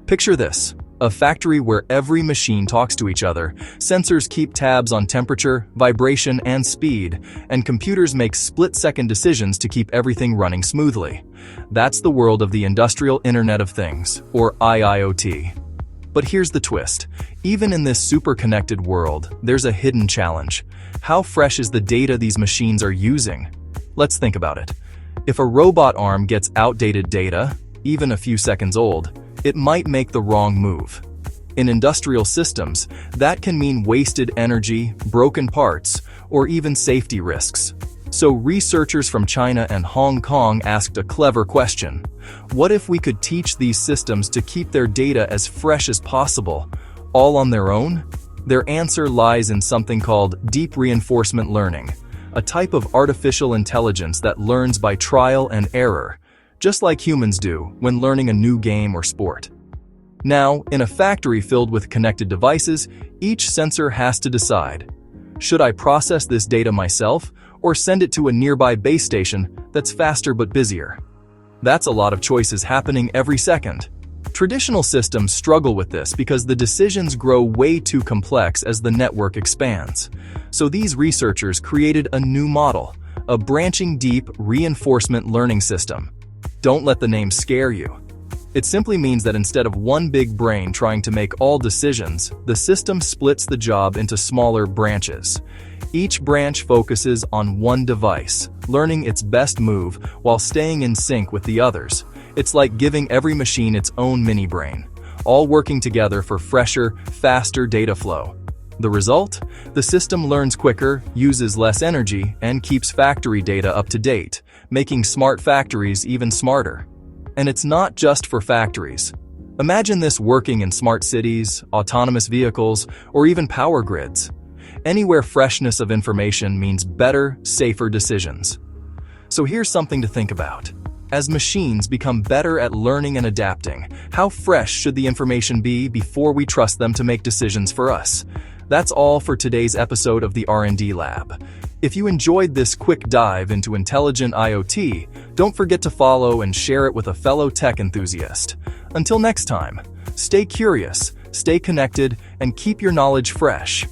Picture this: a factory where every machine talks to each other, sensors keep tabs on temperature, vibration, and speed, and computers make split-second decisions to keep everything running smoothly. That's the world of the Industrial Internet of Things, or IoT. But here's the twist. Even in this super-connected world, there's a hidden challenge. How fresh is the data these machines are using? Let's think about it. If a robot arm gets outdated data, even a few seconds old, it might make the wrong move. In industrial systems, that can mean wasted energy, broken parts, or even safety risks. So researchers from China and Hong Kong asked a clever question. What if we could teach these systems to keep their data as fresh as possible, all on their own? Their answer lies in something called deep reinforcement learning, a type of artificial intelligence that learns by trial and error, just like humans do when learning a new game or sport. Now, in a factory filled with connected devices, each sensor has to decide, should I process this data myself or send it to a nearby base station that's faster but busier? That's a lot of choices happening every second. Traditional systems struggle with this because the decisions grow way too complex as the network expands. So these researchers created a new model, a branching deep reinforcement learning system. Don't let the name scare you. It simply means that instead of one big brain trying to make all decisions, the system splits the job into smaller branches. Each branch focuses on one device, learning its best move while staying in sync with the others. It's like giving every machine its own mini-brain, all working together for fresher, faster data flow. The result? The system learns quicker, uses less energy, and keeps factory data up to date, making smart factories even smarter. And it's not just for factories. Imagine this working in smart cities, autonomous vehicles, or even power grids. Anywhere freshness of information means better, safer decisions. So here's something to think about. As machines become better at learning and adapting, how fresh should the information be before we trust them to make decisions for us? That's all for today's episode of the R&D Lab. If you enjoyed this quick dive into intelligent IoT, don't forget to follow and share it with a fellow tech enthusiast. Until next time, stay curious, stay connected, and keep your knowledge fresh.